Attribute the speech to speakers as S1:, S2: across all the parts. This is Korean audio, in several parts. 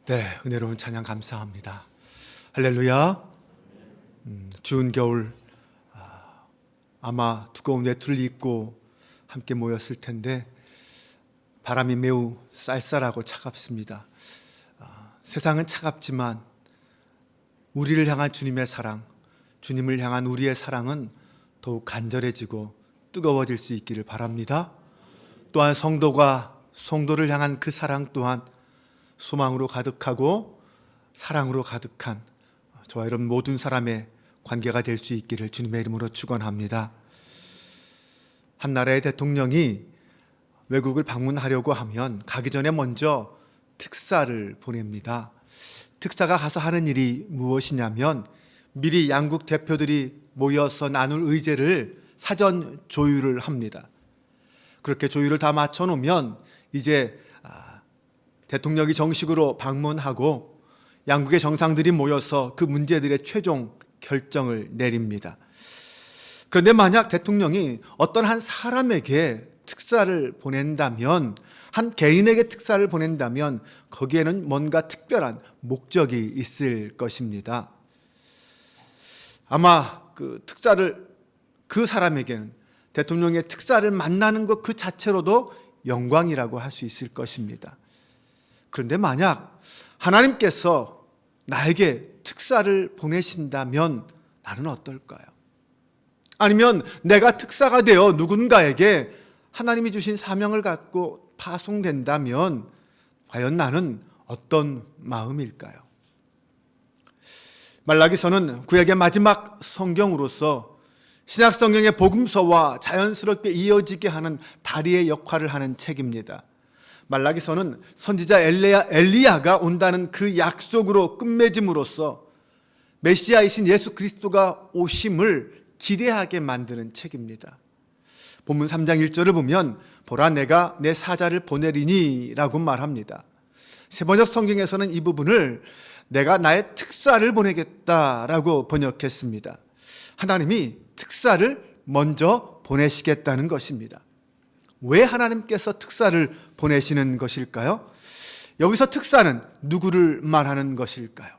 S1: 네, 은혜로운 찬양 감사합니다. 할렐루야. 추운 겨울 아마 두꺼운 외투를 입고 함께 모였을 텐데 바람이 매우 쌀쌀하고 차갑습니다. 세상은 차갑지만 우리를 향한 주님의 사랑, 주님을 향한 우리의 사랑은 더욱 간절해지고 뜨거워질 수 있기를 바랍니다. 또한 성도가 성도를 향한 그 사랑 또한 소망으로 가득하고 사랑으로 가득한 저와 여러분 모든 사람의 관계가 될 수 있기를 주님의 이름으로 축원합니다. 한 나라의 대통령이 외국을 방문하려고 하면 가기 전에 먼저 특사를 보냅니다. 특사가 가서 하는 일이 무엇이냐면 미리 양국 대표들이 모여서 나눌 의제를 사전 조율을 합니다. 그렇게 조율을 다 맞춰놓으면 이제 대통령이 정식으로 방문하고 양국의 정상들이 모여서 그 문제들의 최종 결정을 내립니다. 그런데 만약 대통령이 어떤 한 사람에게 특사를 보낸다면, 한 개인에게 특사를 보낸다면 거기에는 뭔가 특별한 목적이 있을 것입니다. 아마 그 사람에게는 대통령의 특사를 만나는 것 그 자체로도 영광이라고 할 수 있을 것입니다. 그런데 만약 하나님께서 나에게 특사를 보내신다면 나는 어떨까요? 아니면 내가 특사가 되어 누군가에게 하나님이 주신 사명을 갖고 파송된다면 과연 나는 어떤 마음일까요? 말라기서는 구약의 마지막 성경으로서 신약 성경의 복음서와 자연스럽게 이어지게 하는 다리의 역할을 하는 책입니다. 말라기서는 선지자 엘리야가 온다는 그 약속으로 끝맺음으로써 메시아이신 예수 그리스도가 오심을 기대하게 만드는 책입니다. 본문 3장 1절을 보면 보라 내가 내 사자를 보내리니 라고 말합니다. 세번역 성경에서는 이 부분을 내가 나의 특사를 보내겠다라고 번역했습니다. 하나님이 특사를 먼저 보내시겠다는 것입니다. 왜 하나님께서 특사를 보내시는 것일까요? 여기서 특사는 누구를 말하는 것일까요?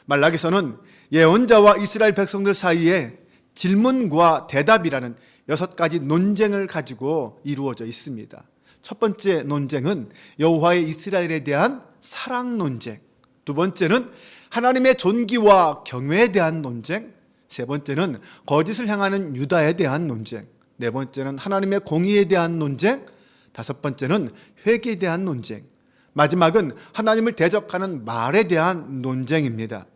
S1: 말라기서는 예언자와 이스라엘 백성들 사이에 질문과 대답이라는 6가지 논쟁을 가지고 이루어져 있습니다. 첫 번째 논쟁은 여호와의 이스라엘에 대한 사랑 논쟁, 두 번째는 하나님의 존귀와 경외에 대한 논쟁, 세 번째는 거짓을 향하는 유다에 대한 논쟁, 네 번째는 하나님의 공의에 대한 논쟁, 다섯 번째는 회개에 대한 논쟁, 마지막은 하나님을 대적하는 말에 대한 논쟁입니다.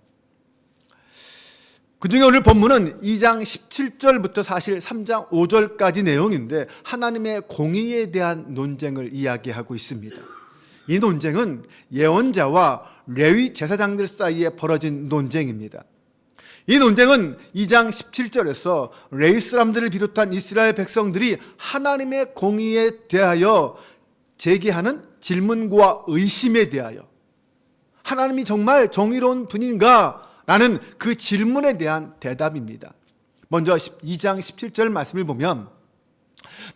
S1: 그중에 오늘 본문은 2장 17절부터 사실 3장 5절까지 내용인데 하나님의 공의에 대한 논쟁을 이야기하고 있습니다. 이 논쟁은 예언자와 레위 제사장들 사이에 벌어진 논쟁입니다. 이 논쟁은 2장 17절에서 레위 사람들을 비롯한 이스라엘 백성들이 하나님의 공의에 대하여 제기하는 질문과 의심에 대하여 하나님이 정말 정의로운 분인가? 라는 그 질문에 대한 대답입니다. 먼저 2장 17절 말씀을 보면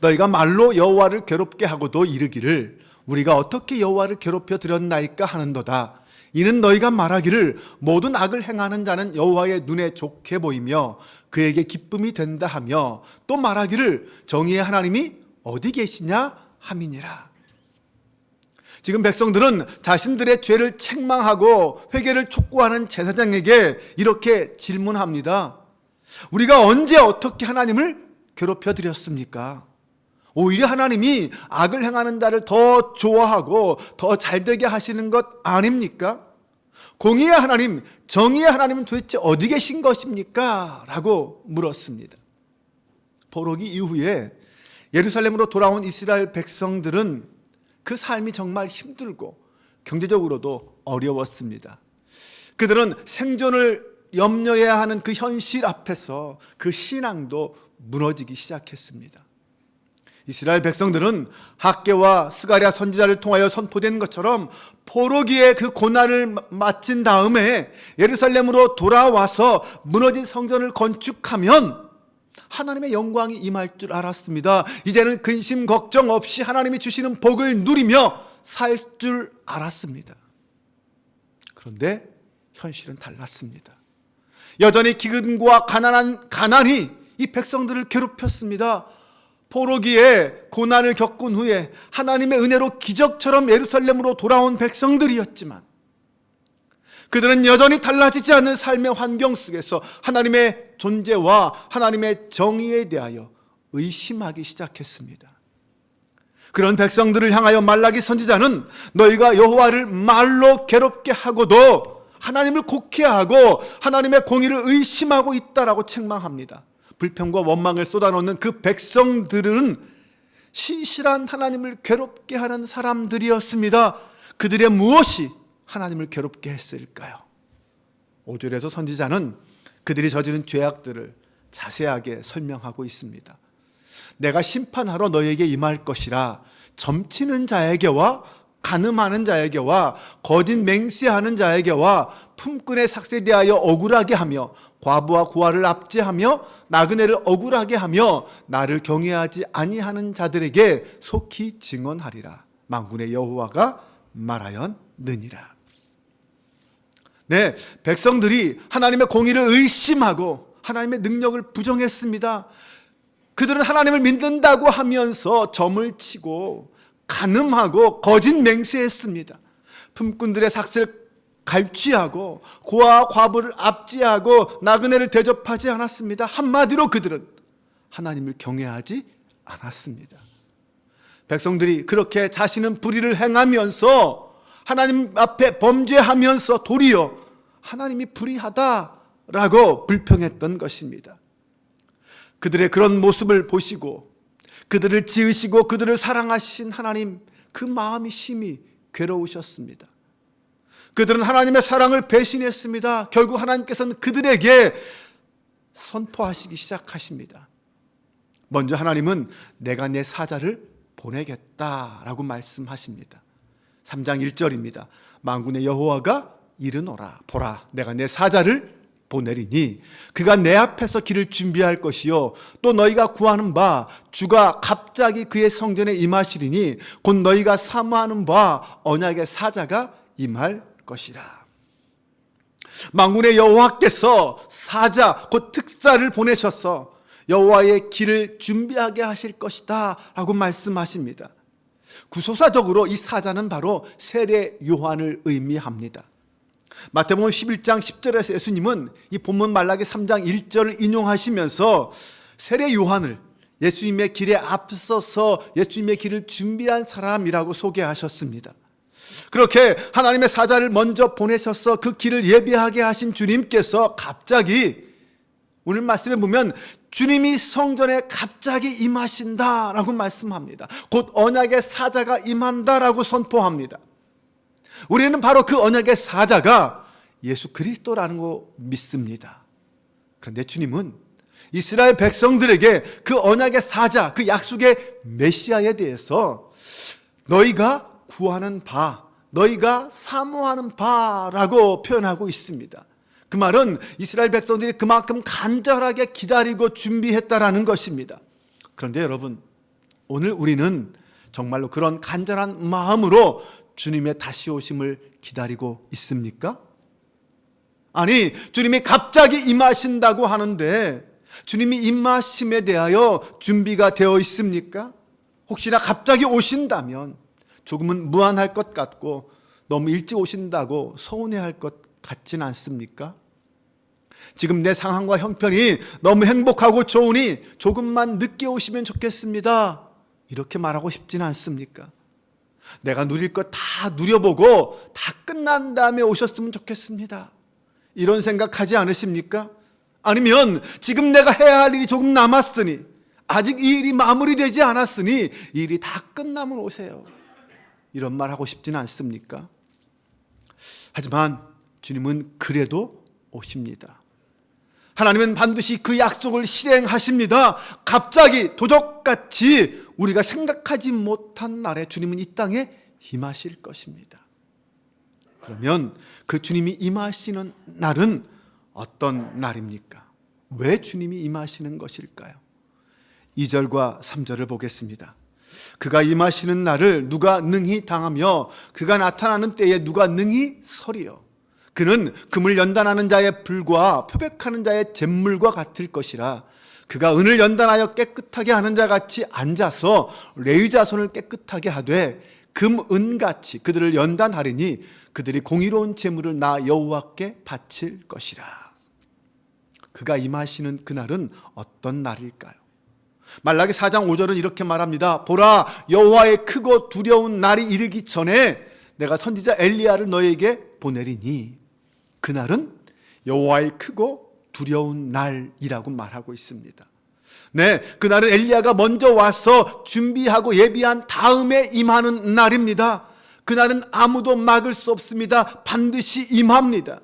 S1: 너희가 말로 여호와를 괴롭게 하고도 이르기를 우리가 어떻게 여호와를 괴롭혀 드렸나이까 하는도다. 이는 너희가 말하기를 모든 악을 행하는 자는 여호와의 눈에 좋게 보이며 그에게 기쁨이 된다 하며 또 말하기를 정의의 하나님이 어디 계시냐 함이니라. 지금 백성들은 자신들의 죄를 책망하고 회개를 촉구하는 제사장에게 이렇게 질문합니다. 우리가 언제 어떻게 하나님을 괴롭혀 드렸습니까? 오히려 하나님이 악을 행하는 자를 더 좋아하고 더 잘되게 하시는 것 아닙니까? 공의의 하나님, 정의의 하나님은 도대체 어디 계신 것입니까? 라고 물었습니다. 포로기 이후에 예루살렘으로 돌아온 이스라엘 백성들은 그 삶이 정말 힘들고 경제적으로도 어려웠습니다. 그들은 생존을 염려해야 하는 그 현실 앞에서 그 신앙도 무너지기 시작했습니다. 이스라엘 백성들은 학개와 스가랴 선지자를 통하여 선포된 것처럼 포로기의 그 고난을 마친 다음에 예루살렘으로 돌아와서 무너진 성전을 건축하면 하나님의 영광이 임할 줄 알았습니다. 이제는 근심 걱정 없이 하나님이 주시는 복을 누리며 살 줄 알았습니다. 그런데 현실은 달랐습니다. 여전히 기근과 가난이 이 백성들을 괴롭혔습니다. 포로기에 고난을 겪은 후에 하나님의 은혜로 기적처럼 예루살렘으로 돌아온 백성들이었지만 그들은 여전히 달라지지 않는 삶의 환경 속에서 하나님의 존재와 하나님의 정의에 대하여 의심하기 시작했습니다. 그런 백성들을 향하여 말라기 선지자는 너희가 여호와를 말로 괴롭게 하고도 하나님을 곡해하고 하나님의 공의를 의심하고 있다라고 책망합니다. 불평과 원망을 쏟아놓는 그 백성들은 신실한 하나님을 괴롭게 하는 사람들이었습니다. 그들의 무엇이 하나님을 괴롭게 했을까요? 5절에서 선지자는 그들이 저지른 죄악들을 자세하게 설명하고 있습니다. 내가 심판하러 너에게 임할 것이라 점치는 자에게와 간음하는 자에게와 거짓 맹세하는 자에게와 품꾼의 삭스에 대하여 억울하게 하며 과부와 고아를 압제하며 나그네를 억울하게 하며 나를 경외하지 아니하는 자들에게 속히 증언하리라. 만군의 여호와가 말하였느니라. 네, 백성들이 하나님의 공의를 의심하고 하나님의 능력을 부정했습니다. 그들은 하나님을 믿는다고 하면서 점을 치고 간음하고 거짓 맹세했습니다. 품꾼들의 삭스를 갈취하고 고아와 과부를 압제하고 나그네를 대접하지 않았습니다. 한마디로 그들은 하나님을 경외하지 않았습니다. 백성들이 그렇게 자신은 불의를 행하면서 하나님 앞에 범죄하면서 도리어 하나님이 불의하다라고 불평했던 것입니다. 그들의 그런 모습을 보시고 그들을 지으시고 그들을 사랑하신 하나님, 그 마음이 심히 괴로우셨습니다. 그들은 하나님의 사랑을 배신했습니다. 결국 하나님께서는 그들에게 선포하시기 시작하십니다. 먼저 하나님은 내가 내 사자를 보내겠다라고 말씀하십니다. 3장 1절입니다. 만군의 여호와가 이르노라. 보라, 내가 내 사자를 보내리니 그가 내 앞에서 길을 준비할 것이요 또 너희가 구하는 바 주가 갑자기 그의 성전에 임하시리니 곧 너희가 사모하는 바 언약의 사자가 임할 것이라. 만군의 여호와께서 사자 곧 특사를 보내셔서 여호와의 길을 준비하게 하실 것이다 라고 말씀하십니다. 구소사적으로 이 사자는 바로 세례 요한을 의미합니다. 마태복음 11장 10절에서 예수님은 이 본문 말라기 3장 1절을 인용하시면서 세례 요한을 예수님의 길에 앞서서 예수님의 길을 준비한 사람이라고 소개하셨습니다. 그렇게 하나님의 사자를 먼저 보내셔서 그 길을 예비하게 하신 주님께서 갑자기 오늘 말씀에 보면 주님이 성전에 갑자기 임하신다라고 말씀합니다. 곧 언약의 사자가 임한다라고 선포합니다. 우리는 바로 그 언약의 사자가 예수 그리스도라는 거 믿습니다. 그런데 주님은 이스라엘 백성들에게 그 언약의 사자, 그 약속의 메시아에 대해서 너희가 구하는 바, 너희가 사모하는 바라고 표현하고 있습니다. 그 말은 이스라엘 백성들이 그만큼 간절하게 기다리고 준비했다라는 것입니다. 그런데 여러분, 오늘 우리는 정말로 그런 간절한 마음으로 주님의 다시 오심을 기다리고 있습니까? 아니, 주님이 갑자기 임하신다고 하는데 주님이 임하심에 대하여 준비가 되어 있습니까? 혹시나 갑자기 오신다면 조금은 무안할 것 같고 너무 일찍 오신다고 서운해할 것 같진 않습니까? 지금 내 상황과 형편이 너무 행복하고 좋으니 조금만 늦게 오시면 좋겠습니다. 이렇게 말하고 싶지는 않습니까? 내가 누릴 것 다 누려보고 다 끝난 다음에 오셨으면 좋겠습니다. 이런 생각하지 않으십니까? 아니면 지금 내가 해야 할 일이 조금 남았으니 아직 이 일이 마무리되지 않았으니 이 일이 다 끝나면 오세요. 이런 말 하고 싶지는 않습니까? 하지만 주님은 그래도 오십니다. 하나님은 반드시 그 약속을 실행하십니다. 갑자기 도적같이 우리가 생각하지 못한 날에 주님은 이 땅에 임하실 것입니다. 그러면 그 주님이 임하시는 날은 어떤 날입니까? 왜 주님이 임하시는 것일까요? 2절과 3절을 보겠습니다. 그가 임하시는 날을 누가 능히 당하며 그가 나타나는 때에 누가 능히 서리요. 그는 금을 연단하는 자의 불과 표백하는 자의 잿물과 같을 것이라. 그가 은을 연단하여 깨끗하게 하는 자 같이 앉아서 레위 자손을 깨끗하게 하되 금, 은같이 그들을 연단하리니 그들이 공의로운 제물을 나 여호와께 바칠 것이라. 그가 임하시는 그날은 어떤 날일까요? 말라기 4장 5절은 이렇게 말합니다. 보라, 여호와의 크고 두려운 날이 이르기 전에 내가 선지자 엘리야를 너에게 보내리니. 그날은 여호와의 크고 두려운 날이라고 말하고 있습니다. 네, 그날은 엘리야가 먼저 와서 준비하고 예비한 다음에 임하는 날입니다. 그날은 아무도 막을 수 없습니다. 반드시 임합니다.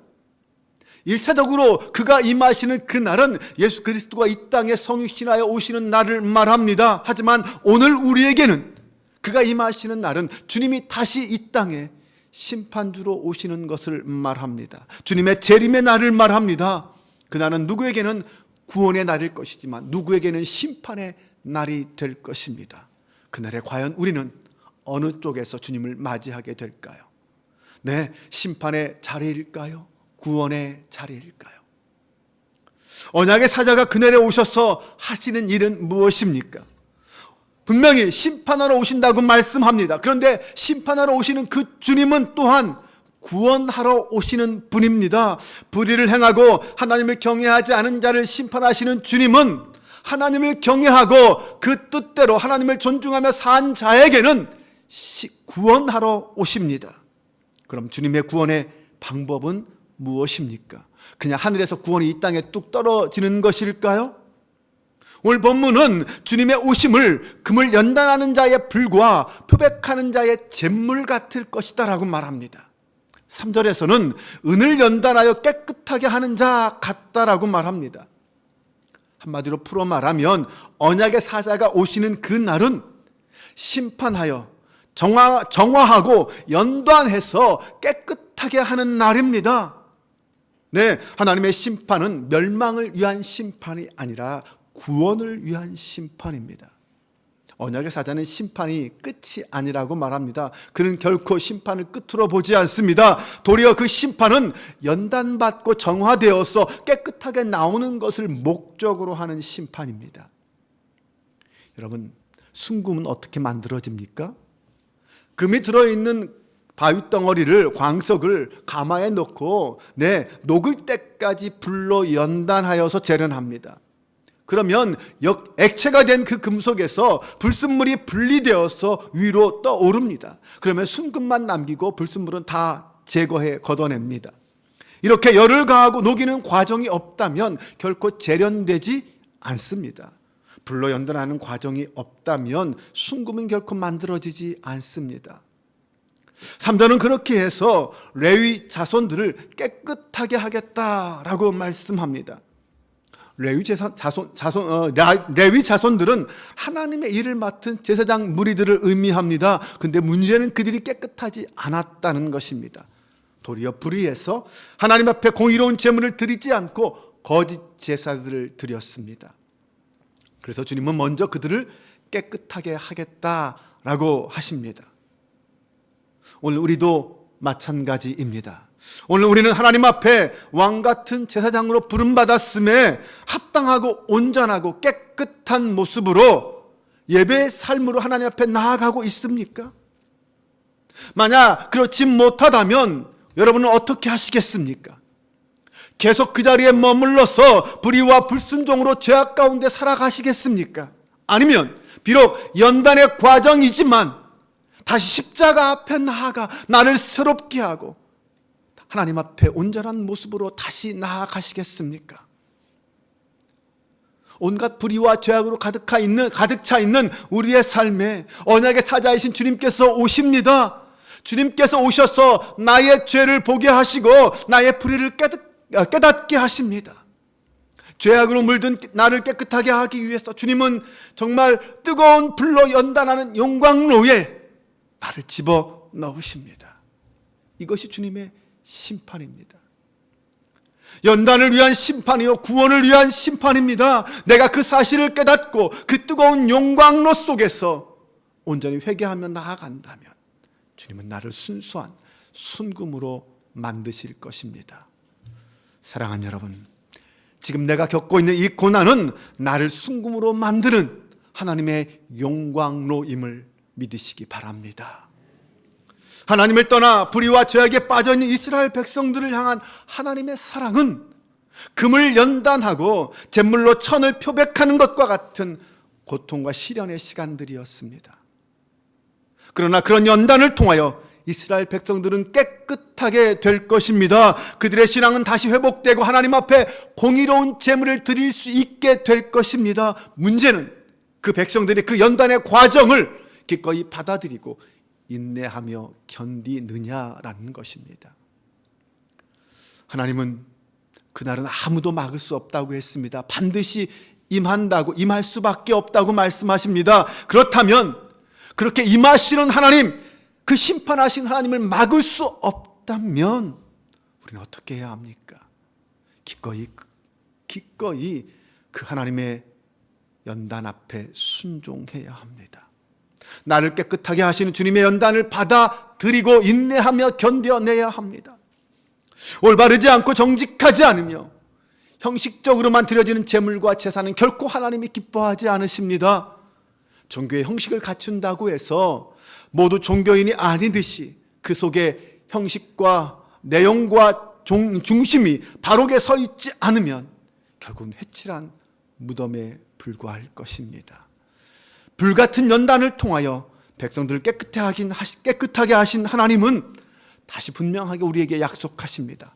S1: 1차적으로 그가 임하시는 그날은 예수 그리스도가 이 땅에 성육신하여 오시는 날을 말합니다. 하지만 오늘 우리에게는 그가 임하시는 날은 주님이 다시 이 땅에 심판주로 오시는 것을 말합니다. 주님의 재림의 날을 말합니다. 그날은 누구에게는 구원의 날일 것이지만 누구에게는 심판의 날이 될 것입니다. 그날에 과연 우리는 어느 쪽에서 주님을 맞이하게 될까요? 네, 심판의 자리일까요? 구원의 자리일까요? 언약의 사자가 그날에 오셔서 하시는 일은 무엇입니까? 분명히 심판하러 오신다고 말씀합니다. 그런데 심판하러 오시는 그 주님은 또한 구원하러 오시는 분입니다. 불의를 행하고 하나님을 경외하지 않은 자를 심판하시는 주님은 하나님을 경외하고 그 뜻대로 하나님을 존중하며 산 자에게는 구원하러 오십니다. 그럼 주님의 구원의 방법은 무엇입니까? 그냥 하늘에서 구원이 이 땅에 뚝 떨어지는 것일까요? 오늘 본문은 주님의 오심을 금을 연단하는 자의 불과 표백하는 자의 잿물 같을 것이다 라고 말합니다. 3절에서는 은을 연단하여 깨끗하게 하는 자 같다라고 말합니다. 한마디로 풀어 말하면 언약의 사자가 오시는 그 날은 심판하여 정화하고 연단해서 깨끗하게 하는 날입니다. 네, 하나님의 심판은 멸망을 위한 심판이 아니라 구원을 위한 심판입니다. 언약의 사자는 심판이 끝이 아니라고 말합니다. 그는 결코 심판을 끝으로 보지 않습니다. 도리어 그 심판은 연단받고 정화되어서 깨끗하게 나오는 것을 목적으로 하는 심판입니다. 여러분, 순금은 어떻게 만들어집니까? 금이 들어있는 바위덩어리를, 광석을 가마에 넣고 녹을 때까지 불로 연단하여서 재련합니다. 그러면 액체가 된 그 금속에서 불순물이 분리되어서 위로 떠오릅니다. 그러면 순금만 남기고 불순물은 다 제거해 걷어냅니다. 이렇게 열을 가하고 녹이는 과정이 없다면 결코 재련되지 않습니다. 불로 연단하는 과정이 없다면 순금은 결코 만들어지지 않습니다. 3절은 그렇게 해서 레위 자손들을 깨끗하게 하겠다라고 말씀합니다. 레위 자손들은 하나님의 일을 맡은 제사장 무리들을 의미합니다. 그런데 문제는 그들이 깨끗하지 않았다는 것입니다. 도리어 불의해서 하나님 앞에 공의로운 제물을 드리지 않고 거짓 제사들을 드렸습니다. 그래서 주님은 먼저 그들을 깨끗하게 하겠다라고 하십니다. 오늘 우리도 마찬가지입니다. 오늘 우리는 하나님 앞에 왕같은 제사장으로 부름받았음에 합당하고 온전하고 깨끗한 모습으로 예배의 삶으로 하나님 앞에 나아가고 있습니까? 만약 그렇지 못하다면 여러분은 어떻게 하시겠습니까? 계속 그 자리에 머물러서 불의와 불순종으로 죄악 가운데 살아가시겠습니까? 아니면 비록 연단의 과정이지만 다시 십자가 앞에 나아가 나를 새롭게 하고 하나님 앞에 온전한 모습으로 다시 나아가시겠습니까? 온갖 불의와 죄악으로 가득 차 있는 우리의 삶에 언약의 사자이신 주님께서 오십니다. 주님께서 오셔서 나의 죄를 보게 하시고 나의 불의를 깨닫게 하십니다. 죄악으로 물든 나를 깨끗하게 하기 위해서 주님은 정말 뜨거운 불로 연단하는 용광로에 나를 집어넣으십니다. 이것이 주님의 심판입니다. 연단을 위한 심판이요 구원을 위한 심판입니다. 내가 그 사실을 깨닫고 그 뜨거운 용광로 속에서 온전히 회개하며 나아간다면 주님은 나를 순수한 순금으로 만드실 것입니다. 사랑하는 여러분, 지금 내가 겪고 있는 이 고난은 나를 순금으로 만드는 하나님의 영광로임을 믿으시기 바랍니다. 하나님을 떠나 불의와 죄악에 빠져있는 이스라엘 백성들을 향한 하나님의 사랑은 금을 연단하고 잿물로 천을 표백하는 것과 같은 고통과 시련의 시간들이었습니다. 그러나 그런 연단을 통하여 이스라엘 백성들은 깨끗하게 될 것입니다. 그들의 신앙은 다시 회복되고 하나님 앞에 공의로운 제물을 드릴 수 있게 될 것입니다. 문제는 그 백성들이 그 연단의 과정을 기꺼이 받아들이고 인내하며 견디느냐라는 것입니다. 하나님은 그날은 아무도 막을 수 없다고 했습니다. 반드시 임할 수밖에 없다고 말씀하십니다. 그렇다면 그렇게 임하시는 하나님, 그 심판하신 하나님을 막을 수 없다면 우리는 어떻게 해야 합니까? 기꺼이 그 하나님의 연단 앞에 순종해야 합니다. 나를 깨끗하게 하시는 주님의 연단을 받아들이고 인내하며 견뎌내야 합니다. 올바르지 않고 정직하지 않으며 형식적으로만 드려지는 제물과 제사는 결코 하나님이 기뻐하지 않으십니다. 종교의 형식을 갖춘다고 해서 모두 종교인이 아니듯이 그 속에 형식과 내용과 중심이 바르게 서 있지 않으면 결국은 회칠한 무덤에 불과할 것입니다. 불같은 연단을 통하여 백성들을 깨끗하게 하신 하나님은 다시 분명하게 우리에게 약속하십니다.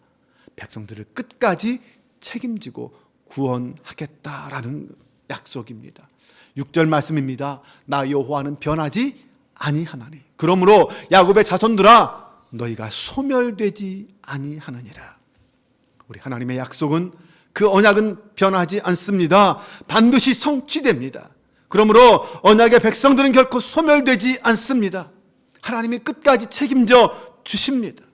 S1: 백성들을 끝까지 책임지고 구원하겠다라는 약속입니다. 6절 말씀입니다. 나 여호와는 변하지 아니하나니 그러므로 야곱의 자손들아 너희가 소멸되지 아니하느니라. 우리 하나님의 약속은, 그 언약은 변하지 않습니다. 반드시 성취됩니다. 그러므로 언약의 백성들은 결코 소멸되지 않습니다. 하나님이 끝까지 책임져 주십니다.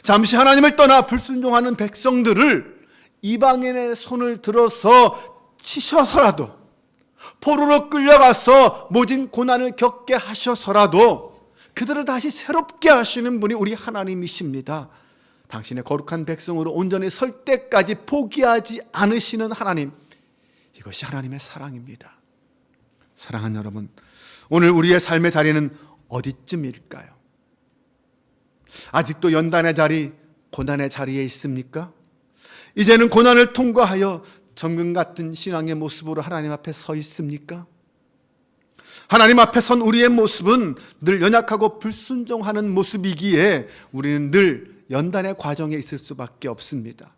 S1: 잠시 하나님을 떠나 불순종하는 백성들을 이방인의 손을 들어서 치셔서라도, 포로로 끌려가서 모진 고난을 겪게 하셔서라도 그들을 다시 새롭게 하시는 분이 우리 하나님이십니다. 당신의 거룩한 백성으로 온전히 설 때까지 포기하지 않으시는 하나님, 이것이 하나님의 사랑입니다. 사랑하는 여러분, 오늘 우리의 삶의 자리는 어디쯤일까요? 아직도 연단의 자리, 고난의 자리에 있습니까? 이제는 고난을 통과하여 정금 같은 신앙의 모습으로 하나님 앞에 서 있습니까? 하나님 앞에 선 우리의 모습은 늘 연약하고 불순종하는 모습이기에 우리는 늘 연단의 과정에 있을 수밖에 없습니다.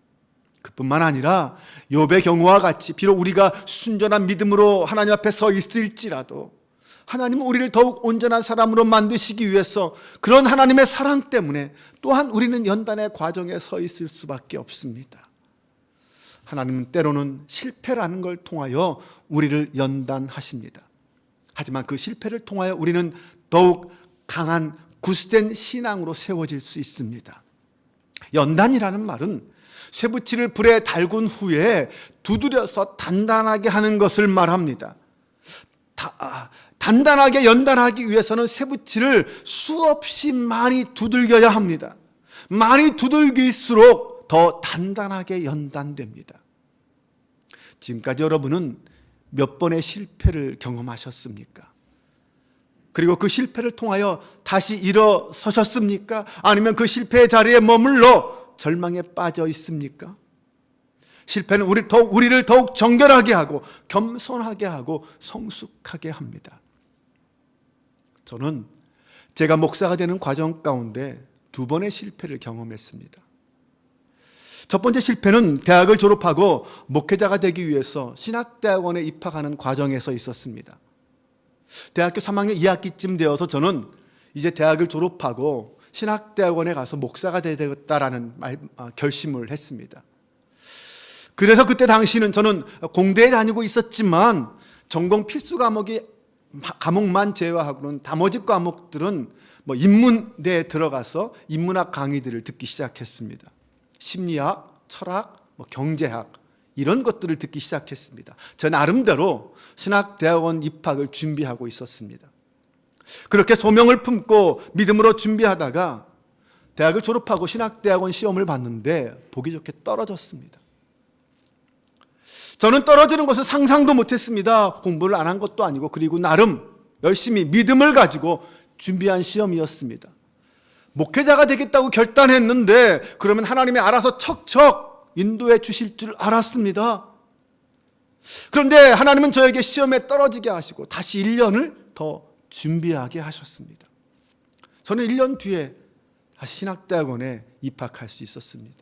S1: 그뿐만 아니라 욥의 경우와 같이 비록 우리가 순전한 믿음으로 하나님 앞에 서 있을지라도 하나님은 우리를 더욱 온전한 사람으로 만드시기 위해서 그런 하나님의 사랑 때문에 또한 우리는 연단의 과정에 서 있을 수밖에 없습니다. 하나님은 때로는 실패라는 걸 통하여 우리를 연단하십니다. 하지만 그 실패를 통하여 우리는 더욱 강한 굳센 신앙으로 세워질 수 있습니다. 연단이라는 말은 쇠붙이를 불에 달군 후에 두드려서 단단하게 하는 것을 말합니다. 단단하게 연단하기 위해서는 쇠붙이를 수없이 많이 두들겨야 합니다. 많이 두들길수록 더 단단하게 연단됩니다. 지금까지 여러분은 몇 번의 실패를 경험하셨습니까? 그리고 그 실패를 통하여 다시 일어서셨습니까? 아니면 그 실패의 자리에 머물러 절망에 빠져 있습니까? 실패는 우리를 더욱 정결하게 하고 겸손하게 하고 성숙하게 합니다. 저는 제가 목사가 되는 과정 가운데 2번의 실패를 경험했습니다. 첫 번째 실패는 대학을 졸업하고 목회자가 되기 위해서 신학대학원에 입학하는 과정에서 있었습니다. 대학교 3학년 2학기쯤 되어서 저는 이제 대학을 졸업하고 신학대학원에 가서 목사가 되겠다라는 결심을 했습니다. 그래서 그때 당시는 저는 공대에 다니고 있었지만 전공 필수 과목만 제외하고는 나머지 과목들은 인문대에 들어가서 인문학 강의들을 듣기 시작했습니다. 심리학, 철학, 경제학 이런 것들을 듣기 시작했습니다. 저 나름대로 신학대학원 입학을 준비하고 있었습니다. 그렇게 소명을 품고 믿음으로 준비하다가 대학을 졸업하고 신학대학원 시험을 봤는데 보기 좋게 떨어졌습니다. 저는 떨어지는 것을 상상도 못했습니다. 공부를 안 한 것도 아니고, 그리고 나름 열심히 믿음을 가지고 준비한 시험이었습니다. 목회자가 되겠다고 결단했는데 그러면 하나님이 알아서 척척 인도해 주실 줄 알았습니다. 그런데 하나님은 저에게 시험에 떨어지게 하시고 다시 1년을 더 준비하게 하셨습니다. 저는 1년 뒤에 다시 신학대학원에 입학할 수 있었습니다.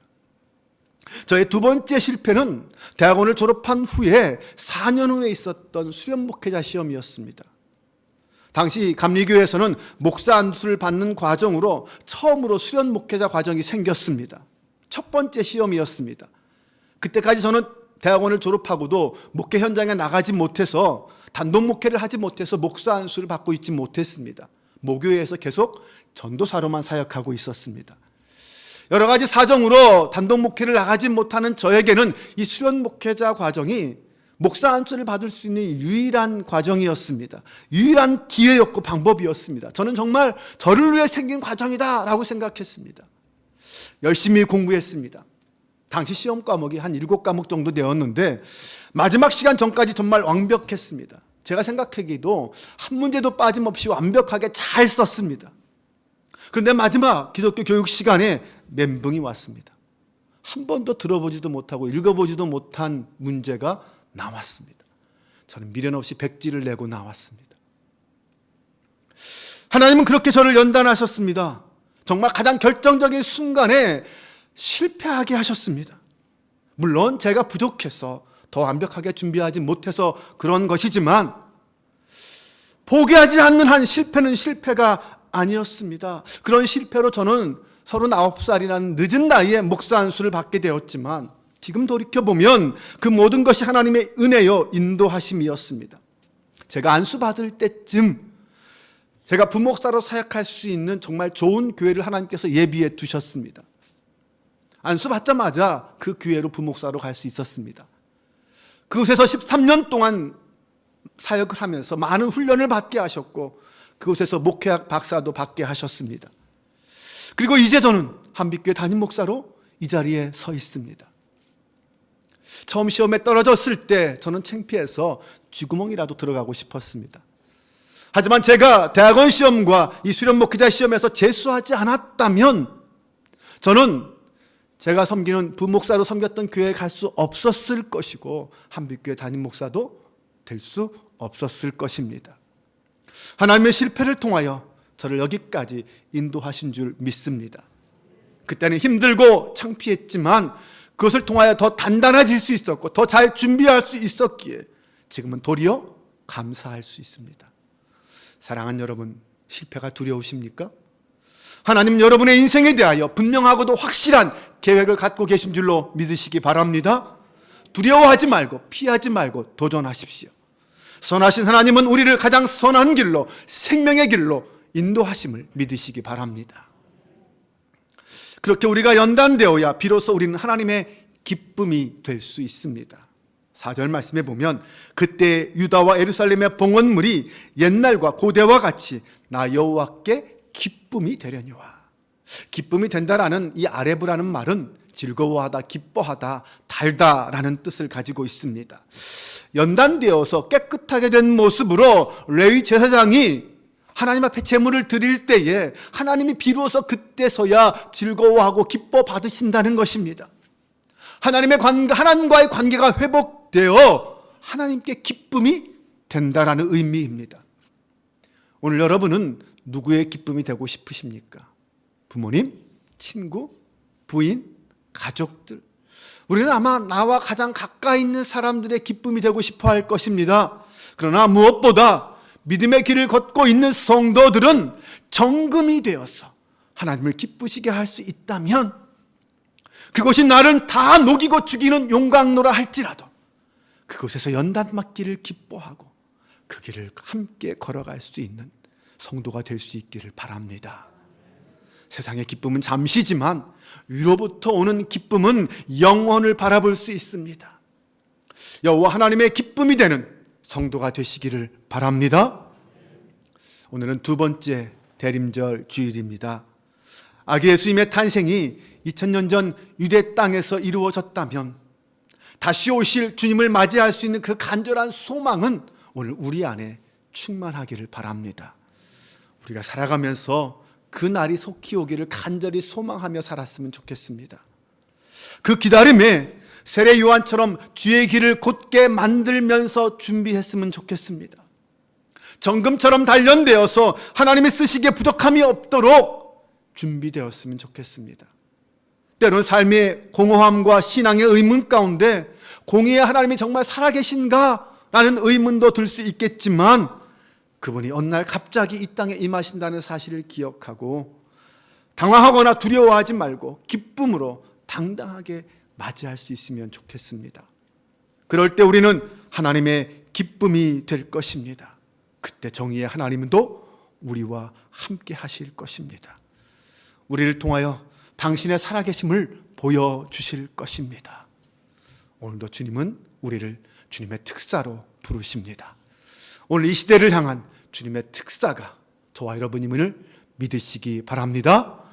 S1: 저의 두 번째 실패는 대학원을 졸업한 후에 4년 후에 있었던 수련 목회자 시험이었습니다. 당시 감리교회에서는 목사 안수를 받는 과정으로 처음으로 수련 목회자 과정이 생겼습니다. 첫 번째 시험이었습니다. 그때까지 저는 대학원을 졸업하고도 목회 현장에 나가지 못해서, 단독 목회를 하지 못해서 목사 안수를 받고 있지 못했습니다. 모교회에서 계속 전도사로만 사역하고 있었습니다. 여러 가지 사정으로 단독 목회를 나가지 못하는 저에게는 이 수련 목회자 과정이 목사 안수를 받을 수 있는 유일한 과정이었습니다. 유일한 기회였고 방법이었습니다. 저는 정말 저를 위해 생긴 과정이다라고 생각했습니다. 열심히 공부했습니다. 당시 시험 과목이 한 7과목 정도 되었는데 마지막 시간 전까지 정말 완벽했습니다. 제가 생각하기에도 한 문제도 빠짐없이 완벽하게 잘 썼습니다. 그런데 마지막 기독교 교육 시간에 멘붕이 왔습니다. 한 번도 들어보지도 못하고 읽어보지도 못한 문제가 나왔습니다. 저는 미련 없이 백지를 내고 나왔습니다. 하나님은 그렇게 저를 연단하셨습니다. 정말 가장 결정적인 순간에 실패하게 하셨습니다. 물론 제가 부족해서 더 완벽하게 준비하지 못해서 그런 것이지만 포기하지 않는 한 실패는 실패가 아니었습니다. 그런 실패로 저는 39살이라는 늦은 나이에 목사 안수를 받게 되었지만 지금 돌이켜보면 그 모든 것이 하나님의 은혜요 인도하심이었습니다. 제가 안수 받을 때쯤 제가 부목사로 사역할 수 있는 정말 좋은 교회를 하나님께서 예비해 두셨습니다. 안수 받자마자 그 교회로 부목사로 갈 수 있었습니다. 그곳에서 13년 동안 사역을 하면서 많은 훈련을 받게 하셨고 그곳에서 목회학 박사도 받게 하셨습니다. 그리고 이제 저는 한빛교회 담임 목사로 이 자리에 서 있습니다. 처음 시험에 떨어졌을 때 저는 창피해서 쥐구멍이라도 들어가고 싶었습니다. 하지만 제가 대학원 시험과 이 수련 목회자 시험에서 재수하지 않았다면 저는 제가 섬기는 부목사로 섬겼던 교회에 갈 수 없었을 것이고 한빛교회 담임 목사도 될 수 없었을 것입니다. 하나님의 실패를 통하여 저를 여기까지 인도하신 줄 믿습니다. 그때는 힘들고 창피했지만 그것을 통하여 더 단단해질 수 있었고 더 잘 준비할 수 있었기에 지금은 도리어 감사할 수 있습니다. 사랑하는 여러분, 실패가 두려우십니까? 하나님 여러분의 인생에 대하여 분명하고도 확실한 계획을 갖고 계신 줄로 믿으시기 바랍니다. 두려워하지 말고 피하지 말고 도전하십시오. 선하신 하나님은 우리를 가장 선한 길로, 생명의 길로 인도하심을 믿으시기 바랍니다. 그렇게 우리가 연단되어야 비로소 우리는 하나님의 기쁨이 될 수 있습니다. 4절 말씀에 보면 그때 유다와 예루살렘의 봉헌물이 옛날과 고대와 같이 나 여호와께 기쁨이 되려니와. 기쁨이 된다라는 이 아레브라는 말은 즐거워하다, 기뻐하다, 달다라는 뜻을 가지고 있습니다. 연단되어서 깨끗하게 된 모습으로 레위 제사장이 하나님 앞에 제물을 드릴 때에 하나님이 비로소 그때서야 즐거워하고 기뻐 받으신다는 것입니다. 하나님과의 관계가 회복되어 하나님께 기쁨이 된다라는 의미입니다. 오늘 여러분은 누구의 기쁨이 되고 싶으십니까? 부모님, 친구, 부인, 가족들. 우리는 아마 나와 가장 가까이 있는 사람들의 기쁨이 되고 싶어 할 것입니다. 그러나 무엇보다 믿음의 길을 걷고 있는 성도들은 정금이 되어서 하나님을 기쁘시게 할 수 있다면 그것이 나를 다 녹이고 죽이는 용광로라 할지라도 그곳에서 연단맞기를 기뻐하고 그 길을 함께 걸어갈 수 있는 성도가 될 수 있기를 바랍니다. 세상의 기쁨은 잠시지만 위로부터 오는 기쁨은 영원을 바라볼 수 있습니다. 여호와 하나님의 기쁨이 되는 성도가 되시기를 바랍니다. 오늘은 두 번째 대림절 주일입니다. 아기 예수님의 탄생이 2000년 전 유대 땅에서 이루어졌다면 다시 오실 주님을 맞이할 수 있는 그 간절한 소망은 오늘 우리 안에 충만하기를 바랍니다. 우리가 살아가면서 그 날이 속히 오기를 간절히 소망하며 살았으면 좋겠습니다. 그 기다림에 세례 요한처럼 주의 길을 곧게 만들면서 준비했으면 좋겠습니다. 정금처럼 단련되어서 하나님이 쓰시기에 부족함이 없도록 준비되었으면 좋겠습니다. 때로는 삶의 공허함과 신앙의 의문 가운데 공의의 하나님이 정말 살아계신가? 라는 의문도 들 수 있겠지만 그분이 어느 날 갑자기 이 땅에 임하신다는 사실을 기억하고 당황하거나 두려워하지 말고 기쁨으로 당당하게 맞이할 수 있으면 좋겠습니다. 그럴 때 우리는 하나님의 기쁨이 될 것입니다. 그때 정의의 하나님도 우리와 함께 하실 것입니다. 우리를 통하여 당신의 살아계심을 보여주실 것입니다. 오늘도 주님은 우리를 주님의 특사로 부르십니다. 오늘 이 시대를 향한 주님의 특사가 저와 여러분임을 믿으시기 바랍니다.